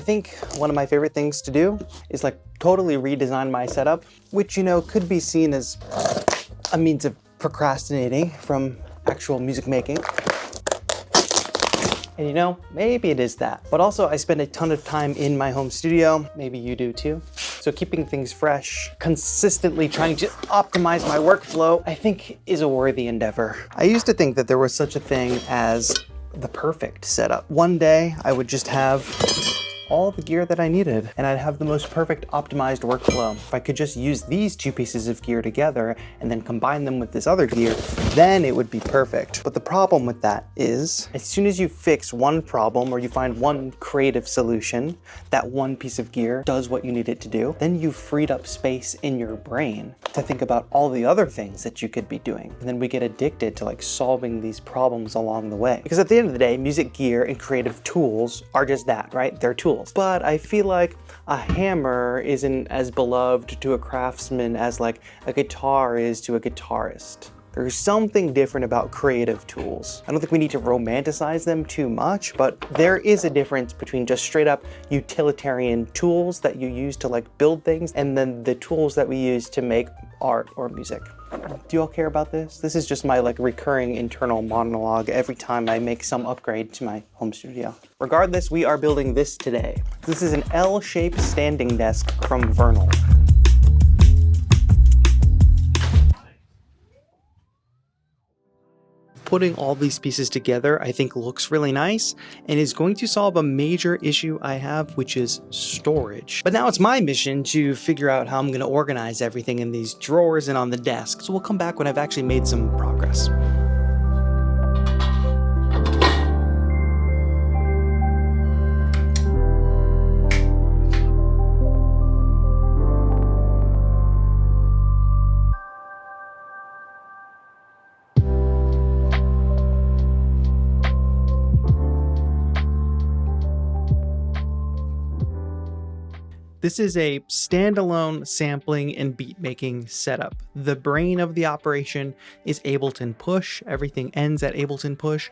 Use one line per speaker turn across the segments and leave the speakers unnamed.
think one of my favorite things to do is like totally redesign my setup, which, you know, could be seen as a means of procrastinating from actual music making. And you know, maybe it is that. But also I spend a ton of time in my home studio. Maybe you do too. So keeping things fresh, consistently trying to optimize my workflow, I think is a worthy endeavor. I used to think that there was such a thing as the perfect setup. One day I would just have all the gear that I needed, and I'd have the most perfect optimized workflow. If I could just use these two pieces of gear together and then combine them with this other gear, then it would be perfect. But the problem with that is, as soon as you fix one problem or you find one creative solution, that one piece of gear does what you need it to do, then you've freed up space in your brain to think about all the other things that you could be doing. And then we get addicted to like solving these problems along the way. Because at the end of the day, music gear and creative tools are just that, right? They're tools. But I feel like a hammer isn't as beloved to a craftsman as like a guitar is to a guitarist. There's something different about creative tools. I don't think we need to romanticize them too much, but there is a difference between just straight up utilitarian tools that you use to like build things and then the tools that we use to make art or music. Do you all care about this? This is just my like recurring internal monologue every time I make some upgrade to my home studio. Regardless, we are building this today. This is an L-shaped standing desk from Vernal. Putting all these pieces together, I think looks really nice and is going to solve a major issue I have, which is storage. But now it's my mission to figure out how I'm going to organize everything in these drawers and on the desk. So we'll come back when I've actually made some progress. This is a standalone sampling and beat making setup. The brain of the operation is Ableton Push. Everything ends at Ableton Push.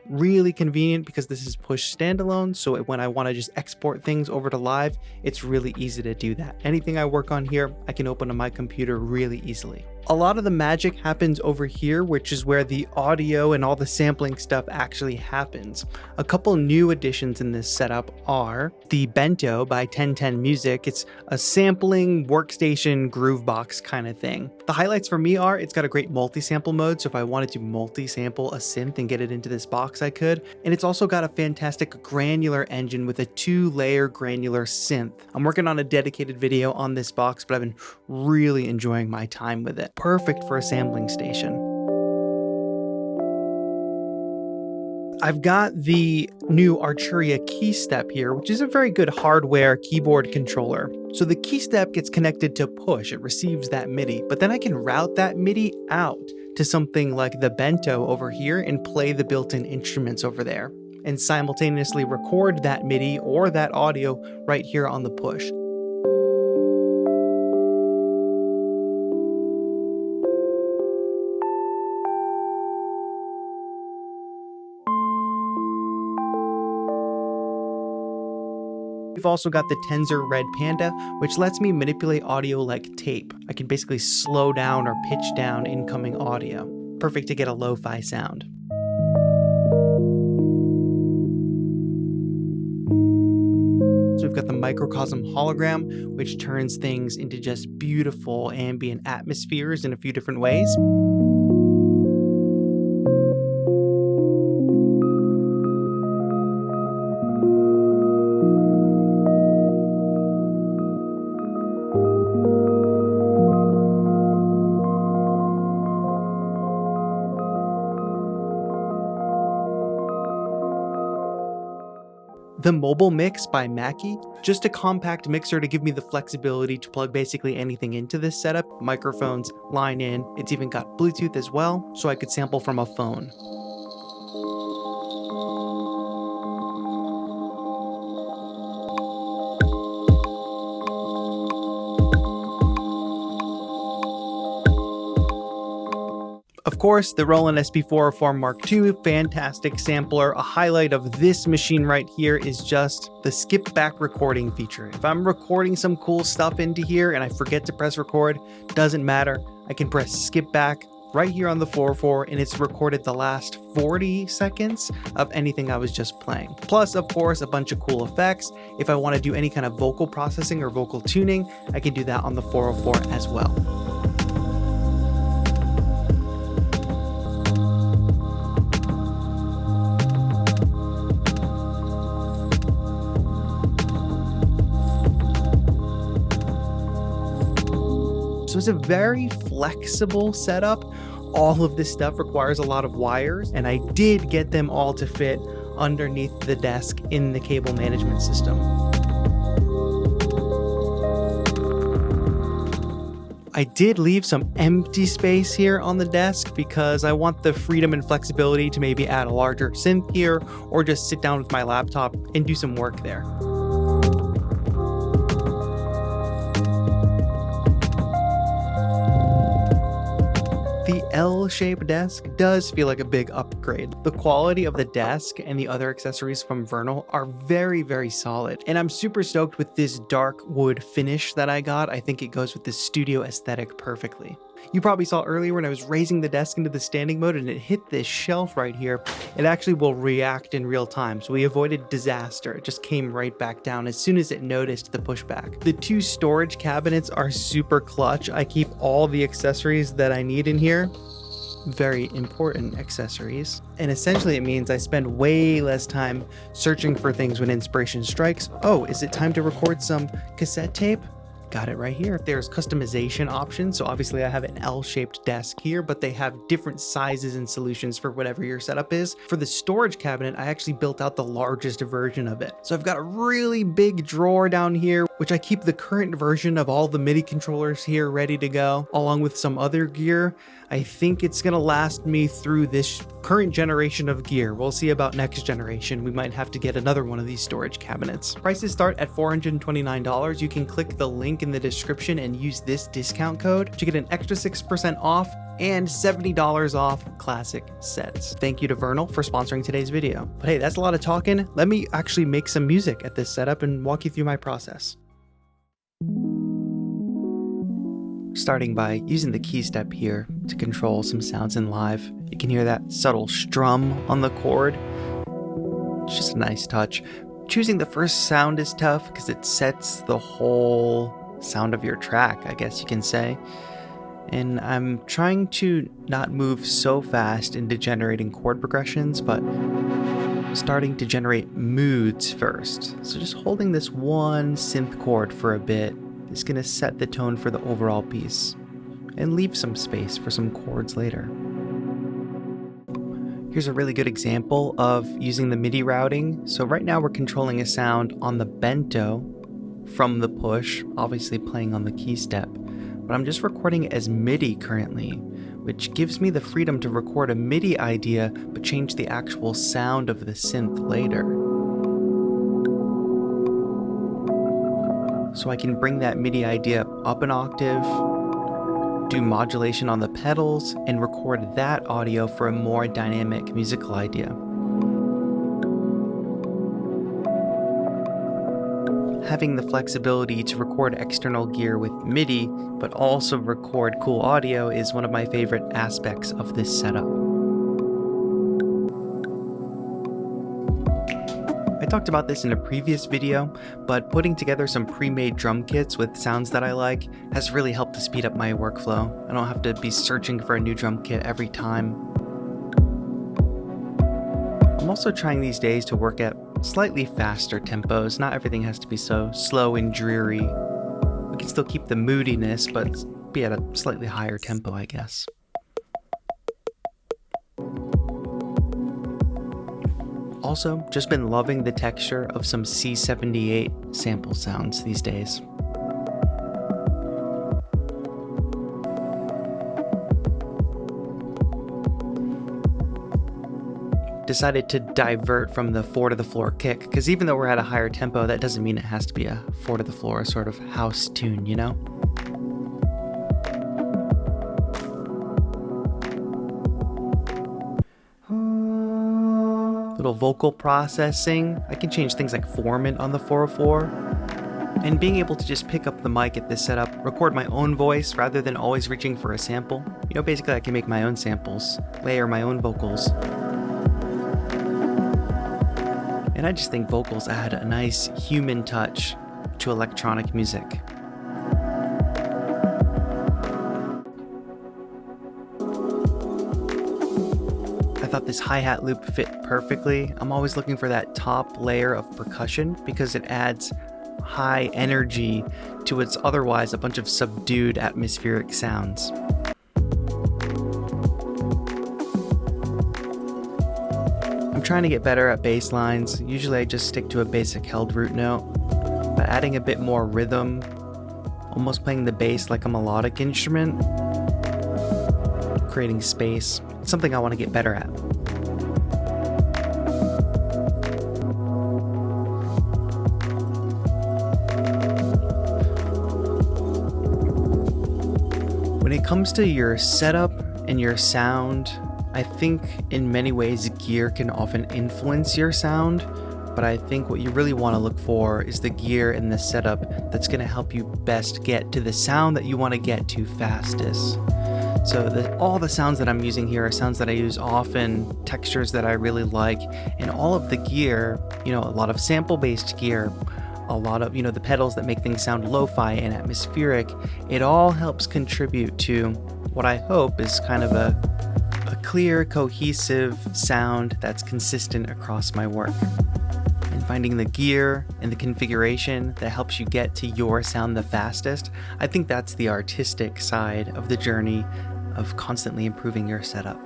Really convenient because this is Push standalone, so when I want to just export things over to Live, it's really easy to do that. Anything I work on here, I can open on my computer really easily. A lot of the magic happens over here, which is where the audio and all the sampling stuff actually happens. A couple new additions in this setup are the Bento by 1010 Music. It's a sampling workstation groovebox kind of thing. The highlights for me are it's got a great multi-sample mode, so if I wanted to multi-sample a synth and get it into this box, I could. And it's also got a fantastic granular engine with a 2-layer granular synth. I'm working on a dedicated video on this box, but I've been really enjoying my time with it. Perfect for a sampling station. I've got the new Arturia key step here, which is a very good hardware keyboard controller. So the key step gets connected to Push, it receives that MIDI, but then I can route that MIDI out to something like the Bento over here and play the built-in instruments over there, and simultaneously record that MIDI or that audio right here on the Push. We've also got the Tensor Red Panda, which lets me manipulate audio like tape. I can basically slow down or pitch down incoming audio. Perfect to get a lo-fi sound. So we've got the Microcosm Hologram, which turns things into just beautiful ambient atmospheres in a few different ways. The Mobile Mix by Mackie, just a compact mixer to give me the flexibility to plug basically anything into this setup. Microphones, line in, it's even got Bluetooth as well, so I could sample from a phone. A Of course, the Roland SP404 Mark II, fantastic sampler. A highlight of this machine right here is just the skip back recording feature. If I'm recording some cool stuff into here and I forget to press record, doesn't matter. I can press skip back right here on the 404 and it's recorded the last 40 seconds of anything I was just playing. Plus, of course, a bunch of cool effects. If I want to do any kind of vocal processing or vocal tuning, I can do that on the 404 as well. So it's a very flexible setup. All of this stuff requires a lot of wires, and I did get them all to fit underneath the desk in the cable management system. I did leave some empty space here on the desk because I want the freedom and flexibility to maybe add a larger synth here or just sit down with my laptop and do some work there. The L-shaped desk does feel like a big upgrade. The quality of the desk and the other accessories from Vernal are very, very solid. And I'm super stoked with this dark wood finish that I got. I think it goes with this studio aesthetic perfectly. You probably saw earlier when I was raising the desk into the standing mode and it hit this shelf right here, it actually will react in real time. So we avoided disaster. It just came right back down as soon as it noticed the pushback. The two storage cabinets are super clutch. I keep all the accessories that I need in here. Very important accessories. And essentially it means I spend way less time searching for things when inspiration strikes. Oh, is it time to record some cassette tape? Got it right here. There's customization options. So obviously I have an L-shaped desk here, but they have different sizes and solutions for whatever your setup is. For the storage cabinet, I actually built out the largest version of it. So I've got a really big drawer down here, which I keep the current version of all the MIDI controllers here ready to go, along with some other gear. I think it's gonna last me through this current generation of gear. We'll see about next generation. We might have to get another one of these storage cabinets. Prices start at $429. You can click the link in the description and use this discount code to get an extra 6% off and $70 off classic sets. Thank you to Vernal for sponsoring today's video. But hey, that's a lot of talking. Let me actually make some music at this setup and walk you through my process. Starting by using the key step here to control some sounds in live. You can hear that subtle strum on the chord. It's just a nice touch. Choosing the first sound is tough because it sets the whole sound of your track, I guess you can say. And I'm trying to not move so fast into generating chord progressions, but starting to generate moods first. So just holding this one synth chord for a bit is going to set the tone for the overall piece and leave some space for some chords later. Here's a really good example of using the MIDI routing. So right now we're controlling a sound on the bento from the push, obviously playing on the key step, but I'm just recording it as MIDI currently, which gives me the freedom to record a MIDI idea but change the actual sound of the synth later. So I can bring that MIDI idea up an octave, do modulation on the pedals, and record that audio for a more dynamic musical idea. Having the flexibility to record external gear with MIDI, but also record cool audio is one of my favorite aspects of this setup. I talked about this in a previous video, but putting together some pre-made drum kits with sounds that I like has really helped to speed up my workflow. I don't have to be searching for a new drum kit every time. I'm also trying these days to work at slightly faster tempos. Not everything has to be so slow and dreary. We can still keep the moodiness, but be at a slightly higher tempo, I guess. Also, just been loving the texture of some C78 sample sounds these days. Decided to divert from the 4 to the floor kick, because even though we're at a higher tempo, that doesn't mean it has to be a 4 to the floor sort of house tune, you know? little vocal processing. I can change things like formant on the 404. And being able to just pick up the mic at this setup, record my own voice rather than always reaching for a sample. You know, basically I can make my own samples, layer my own vocals. And I just think vocals add a nice human touch to electronic music. I thought this hi-hat loop fit perfectly. I'm always looking for that top layer of percussion because it adds high energy to what's otherwise a bunch of subdued atmospheric sounds. I'm trying to get better at bass lines. Usually I just stick to a basic held root note, but adding a bit more rhythm, almost playing the bass like a melodic instrument, creating space, it's something I want to get better at. When it comes to your setup and your sound, I think in many ways gear can often influence your sound, but I think what you really want to look for is the gear and the setup that's going to help you best get to the sound that you want to get to fastest. So all the sounds that I'm using here are sounds that I use often, textures that I really like, and all of the gear, a lot of sample-based gear, a lot of, the pedals that make things sound lo-fi and atmospheric, it all helps contribute to what I hope is kind of a clear, cohesive sound that's consistent across my work. And finding the gear and the configuration that helps you get to your sound the fastest, I think that's the artistic side of the journey of constantly improving your setup.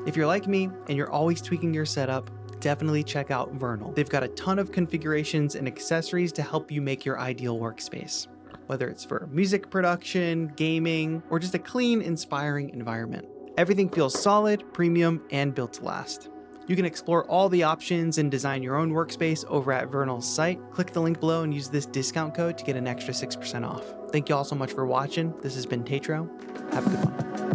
If you're like me and you're always tweaking your setup, definitely check out Vernal. They've got a ton of configurations and accessories to help you make your ideal workspace, whether it's for music production, gaming, or just a clean, inspiring environment. Everything feels solid, premium, and built to last. You can explore all the options and design your own workspace over at Vernal's site. Click the link below and use this discount code to get an extra 6% off. Thank you all so much for watching. This has been TAETRO. Have a good one.